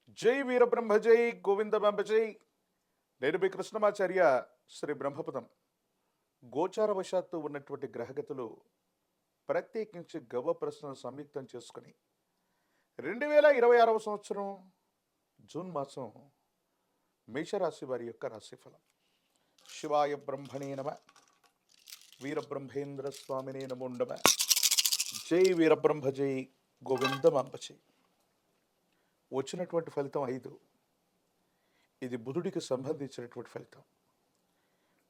జై వీరబ్రహ్మ జై గోవిందమాంబ జై. నేను మీ కృష్ణమాచార్య. శ్రీ బ్రహ్మపదం. గోచారవశాత్తు ఉన్నటువంటి గ్రహగతులు ప్రత్యేకించి గవ్వ ప్రశ్నలు సంయుక్తం చేసుకుని 2026 సంవత్సరం జూన్ మాసం మేషరాశి వారి యొక్క రాశిఫలం. శివాయ బ్రహ్మణే నమ. వీరబ్రహ్మేంద్ర స్వామినే నమో నమ. జై వీరబ్రహ్మ జై గోవిందమాంబ జై. వచ్చినటువంటి ఫలితం 5. ఇది బుధుడికి సంబంధించినటువంటి ఫలితం.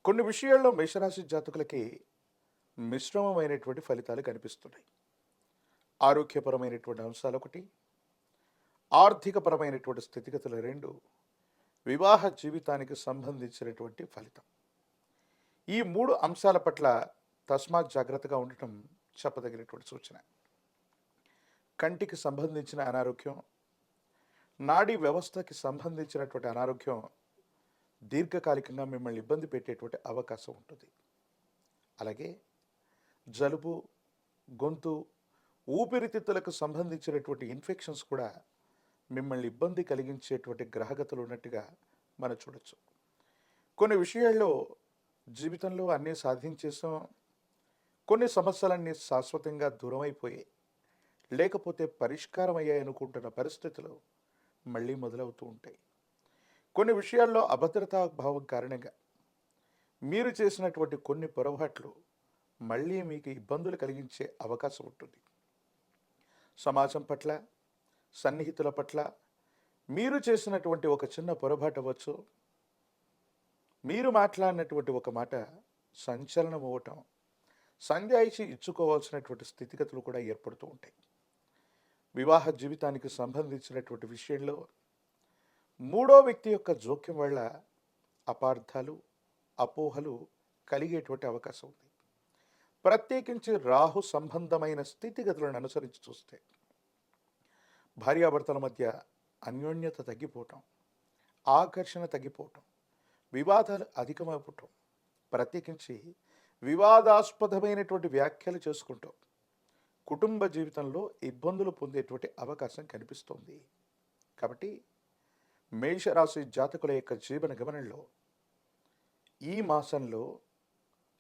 కొన్ని విషయాల్లో మేషరాశి జాతకులకి మిశ్రమమైనటువంటి ఫలితాలు కనిపిస్తున్నాయి. ఆరోగ్యపరమైనటువంటి అంశాలు 1, ఆర్థికపరమైనటువంటి స్థితిగతులు 2, వివాహ జీవితానికి సంబంధించినటువంటి ఫలితం. ఈ 3 అంశాల పట్ల తస్మాత్ జాగ్రత్తగా ఉండటం చెప్పదగినటువంటి సూచన. కంటికి సంబంధించిన అనారోగ్యం, నాడీ వ్యవస్థకి సంబంధించినటువంటి అనారోగ్యం దీర్ఘకాలికంగా మిమ్మల్ని ఇబ్బంది పెట్టేటువంటి అవకాశం ఉంటుంది. అలాగే జలుబు, గొంతు, ఊపిరితిత్తులకు సంబంధించినటువంటి ఇన్ఫెక్షన్స్ కూడా మిమ్మల్ని ఇబ్బంది కలిగించేటువంటి గ్రహగతులు ఉన్నట్టుగా మనం చూడొచ్చు. కొన్ని విషయాల్లో జీవితంలో అన్నీ సాధించేసాం, కొన్ని సమస్యలన్నీ శాశ్వతంగా దూరం అయిపోయాయి, లేకపోతే పరిష్కారం అయ్యాయి అనుకుంటున్న పరిస్థితులు మళ్ళీ మొదలవుతూ ఉంటాయి. కొన్ని విషయాల్లో అభద్రతా భావం కారణంగా మీరు చేసినటువంటి కొన్ని పొరపాట్లు మళ్ళీ మీకు ఇబ్బందులు కలిగించే అవకాశం ఉంటుంది. సమాజం పట్ల, సన్నిహితుల పట్ల మీరు చేసినటువంటి ఒక చిన్న పొరపాటు అవ్వచ్చు, మీరు మాట్లాడినటువంటి ఒక మాట సంచలనం అవ్వటం, సంజాయిషి ఇచ్చుకోవాల్సినటువంటి స్థితిగతులు కూడా ఏర్పడుతూ ఉంటాయి. వివాహ జీవితానికి సంబంధించినటువంటి విషయంలో 3వ వ్యక్తి యొక్క జోక్యం వల్ల అపార్థాలు, అపోహలు కలిగేటువంటి అవకాశం ఉంది. ప్రత్యేకించి రాహు సంబంధమైన స్థితిగతులను అనుసరించి చూస్తే భార్యాభర్తల మధ్య అన్యోన్యత తగ్గిపోవటం, ఆకర్షణ తగ్గిపోవటం, వివాదాలు అధికమైపోవటం, ప్రత్యేకించి వివాదాస్పదమైనటువంటి వ్యాఖ్యలు చేసుకుంటాం కుటుంబ జీవితంలో ఇబ్బందులు పొందేటువంటి అవకాశం కనిపిస్తోంది. కాబట్టి మేషరాశి జాతకుల యొక్క జీవన గమనంలో ఈ మాసంలో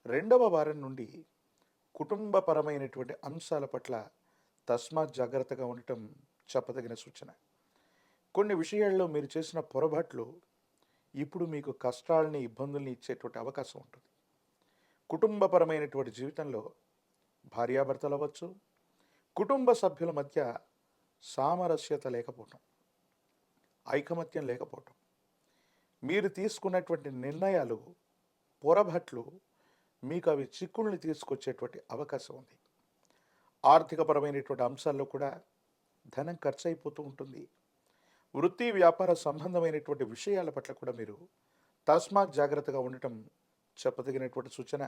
2వ వారం నుండి కుటుంబపరమైనటువంటి అంశాల పట్ల తస్మాత్ జాగ్రత్తగా ఉండటం చెప్పదగిన సూచన. కొన్ని విషయాల్లో మీరు చేసిన పొరపాట్లు ఇప్పుడు మీకు కష్టాలని, ఇబ్బందుల్ని ఇచ్చేటువంటి అవకాశం ఉంటుంది. కుటుంబపరమైనటువంటి జీవితంలో భార్యాభర్తలు అవ్వచ్చు, కుటుంబ సభ్యుల మధ్య సామరస్యత లేకపోవటం, ఐకమత్యం లేకపోవటం, మీరు తీసుకున్నటువంటి నిర్ణయాలు, పొరపాట్లు మీకు అవి చిక్కుల్ని తీసుకొచ్చేటువంటి అవకాశం ఉంది. ఆర్థికపరమైనటువంటి అంశాల్లో కూడా ధనం ఖర్చు అయిపోతూ ఉంటుంది. వృత్తి వ్యాపార సంబంధమైనటువంటి విషయాల పట్ల కూడా మీరు తస్మాత్ జాగ్రత్తగా ఉండటం చెప్పదగినటువంటి సూచన.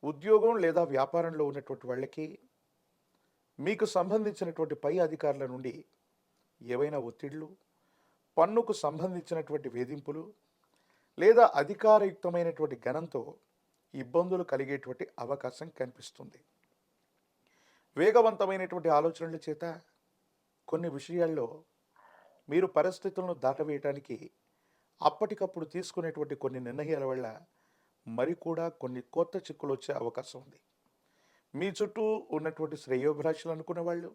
ఉద్యోగం లేదా వ్యాపారంలో ఉన్నటువంటి వాళ్ళకి మీకు సంబంధించినటువంటి పై అధికారుల నుండి ఏవైనా ఒత్తిళ్లు, పన్నుకు సంబంధించినటువంటి వేధింపులు లేదా అధికారయుక్తమైనటువంటి గణంతో ఇబ్బందులు కలిగేటువంటి అవకాశం కనిపిస్తుంది. వేగవంతమైనటువంటి ఆలోచనల చేత కొన్ని విషయాల్లో మీరు పరిస్థితులను దాటవేయటానికి అప్పటికప్పుడు తీసుకునేటువంటి కొన్ని నిర్ణయాల వల్ల మరి కూడా కొన్ని కొత్త చిక్కులు వచ్చే అవకాశం ఉంది. మీ చుట్టూ ఉన్నటువంటి శ్రేయోభిలాషులు అనుకునే వాళ్ళు,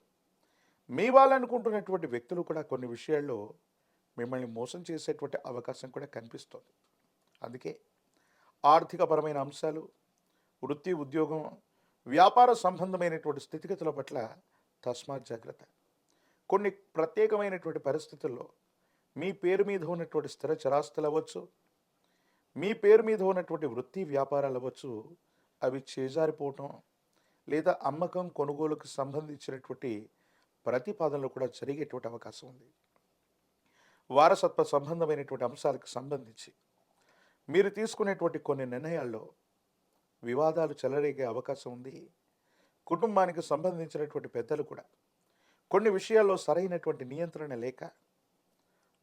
మీ వాళ్ళు అనుకుంటున్నటువంటి వ్యక్తులు కూడా కొన్ని విషయాల్లో మిమ్మల్ని మోసం చేసేటువంటి అవకాశం కూడా కనిపిస్తుంది. అందుకే ఆర్థికపరమైన అంశాలు, వృత్తి, ఉద్యోగం, వ్యాపార సంబంధమైనటువంటి స్థితిగతుల పట్ల తస్మాత్ జాగ్రత్త. కొన్ని ప్రత్యేకమైనటువంటి పరిస్థితుల్లో మీ పేరు మీద ఉన్నటువంటి స్థిర చరాస్తులు అవ్వచ్చు, మీ పేరు మీద ఉన్నటువంటి వృత్తి వ్యాపారాలు అవ్వచ్చు, అవి చేజారిపోవటం లేదా అమ్మకం, కొనుగోలుకు సంబంధించినటువంటి ప్రతిపాదనలు కూడా జరిగేటువంటి అవకాశం ఉంది. వారసత్వ సంబంధమైనటువంటి అంశాలకు సంబంధించి మీరు తీసుకునేటువంటి కొన్ని నిర్ణయాల్లో వివాదాలు చెలరేగే అవకాశం ఉంది. కుటుంబానికి సంబంధించినటువంటి పెద్దలు కూడా కొన్ని విషయాల్లో సరైనటువంటి నియంత్రణ లేక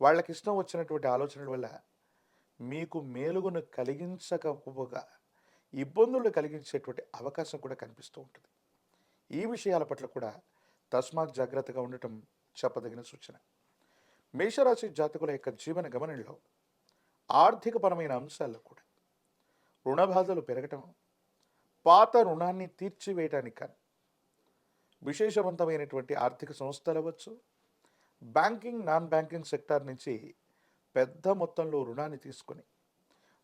వాళ్ళకి ఇష్టం వచ్చినటువంటి ఆలోచనల వల్ల మీకు మేలుగును కలిగించకపోగా ఇబ్బందులు కలిగించేటువంటి అవకాశం కూడా కనిపిస్తూ ఉంటుంది. ఈ విషయాల పట్ల కూడా తస్మాత్ జాగ్రత్తగా ఉండటం చెప్పదగిన సూచన. మేషరాశి జాతకుల యొక్క జీవన గమనంలో ఆర్థికపరమైన అంశాల్లో కూడా రుణ బాధలు పెరగటం, పాత రుణాన్ని తీర్చివేయటానికి కానీ విశేషవంతమైనటువంటి ఆర్థిక సంస్థలు అవ్వచ్చు, బ్యాంకింగ్, నాన్ బ్యాంకింగ్ సెక్టార్ నుంచి పెద్ద మొత్తంలో రుణాన్ని తీసుకొని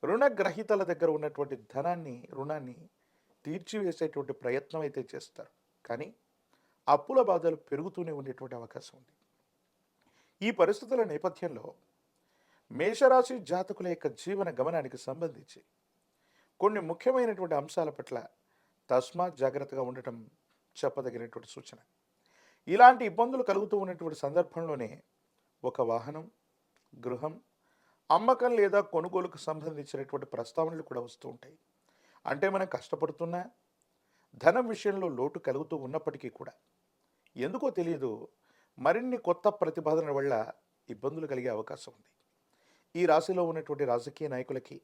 రుణగ్రహీతల దగ్గర ఉన్నటువంటి రుణాన్ని తీర్చివేసేటువంటి ప్రయత్నం అయితే చేస్తారు. కానీ అప్పుల బాధలు పెరుగుతూనే ఉండేటువంటి అవకాశం ఉంది. ఈ పరిస్థితుల నేపథ్యంలో మేషరాశి జాతకుల యొక్క జీవన గమనానికి సంబంధించి కొన్ని ముఖ్యమైనటువంటి అంశాల పట్ల తస్మాత్ జాగ్రత్తగా ఉండటం చెప్పదగినటువంటి సూచన. ఇలాంటి ఇబ్బందులు కలుగుతూ ఉన్నటువంటి సందర్భంలోనే ఒక వాహనం, గృహం అమ్మకం లేదా కొనుగోలుకు సంబంధించినటువంటి ప్రస్తావనలు కూడా వస్తూ ఉంటాయి. అంటే మనం కష్టపడుతున్నా ధనం విషయంలో లోటు కలుగుతూ ఉన్నప్పటికీ కూడా ఎందుకో తెలియదు మరిన్ని కొత్త ప్రతిపాదనల వల్ల ఇబ్బందులు కలిగే అవకాశం ఉంది. ఈ రాశిలో ఉన్నటువంటి రాజకీయ నాయకులకి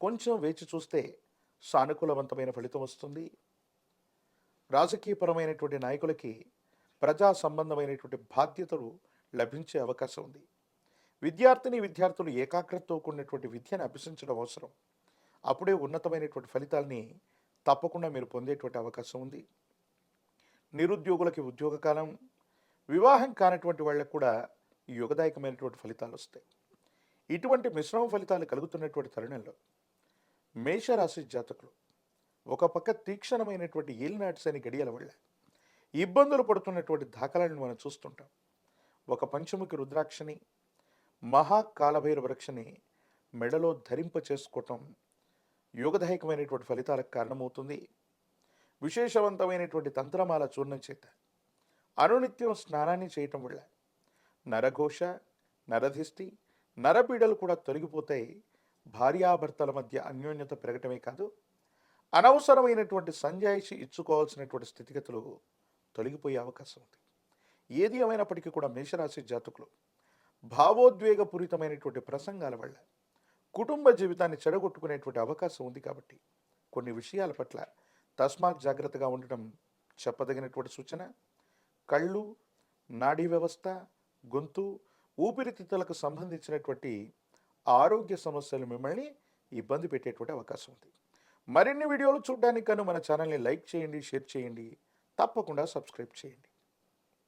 కొంచెం వేచి చూస్తే సానుకూలవంతమైన ఫలితం వస్తుంది. రాజకీయపరమైనటువంటి నాయకులకి ప్రజా సంబంధమైనటువంటి బాధ్యతలు లభించే అవకాశం ఉంది. విద్యార్థులు ఏకాగ్రతతో కూడినటువంటి విద్యను అభ్యసించడం అవసరం. అప్పుడే ఉన్నతమైనటువంటి ఫలితాలని తప్పకుండా మీరు పొందేటువంటి అవకాశం ఉంది. నిరుద్యోగులకి ఉద్యోగ కాలం, వివాహం కానటువంటి వాళ్ళకు కూడా యుగదాయకమైనటువంటి ఫలితాలు వస్తాయి. ఇటువంటి మిశ్రమ ఫలితాలు కలుగుతున్నటువంటి తరుణంలో మేషరాశి జాతకులు ఒక పక్క తీక్షణమైనటువంటి ఏలినాటి శని గడియల వల్ల ఇబ్బందులు పడుతున్నటువంటి దాఖలాలను మనం చూస్తుంటాం. ఒక పంచముఖి రుద్రాక్షని, మహాకాలభైరవ వృక్షని మెడలో ధరింప చేసుకోవటం యోగదాయకమైనటువంటి ఫలితాలకు కారణమవుతుంది. విశేషవంతమైనటువంటి తంత్రమాల చూర్ణం చేత అనునిత్యం స్నానాన్ని చేయటం వల్ల నరఘోష, నరధిష్టి, నరపీడలు కూడా తొలగిపోతాయి. భార్యాభర్తల మధ్య అన్యోన్యత పెరగటమే కాదు, అనవసరమైనటువంటి సంజాయిషి ఇచ్చుకోవాల్సినటువంటి స్థితిగతులు తొలగిపోయే అవకాశం ఉంది. ఏది ఏమైనప్పటికీ కూడా మేషరాశి జాతకులు భావోద్వేగపూరితమైనటువంటి ప్రసంగాల వల్ల కుటుంబ జీవితాన్ని చెడగొట్టుకునేటువంటి అవకాశం ఉంది. కాబట్టి కొన్ని విషయాల పట్ల తస్మాత్ జాగ్రత్తగా ఉండటం చెప్పదగినటువంటి సూచన. కళ్ళు, నాడీ వ్యవస్థ, గొంతు, ఊపిరితిత్తులకు సంబంధించినటువంటి ఆరోగ్య సమస్యలు మిమ్మల్ని ఇబ్బంది పెట్టేటువంటి అవకాశం ఉంది. మరిన్ని వీడియోలు చూడడానికి మన ఛానల్ని లైక్ చేయండి, షేర్ చేయండి, తప్పకుండా సబ్స్క్రైబ్ చేయండి.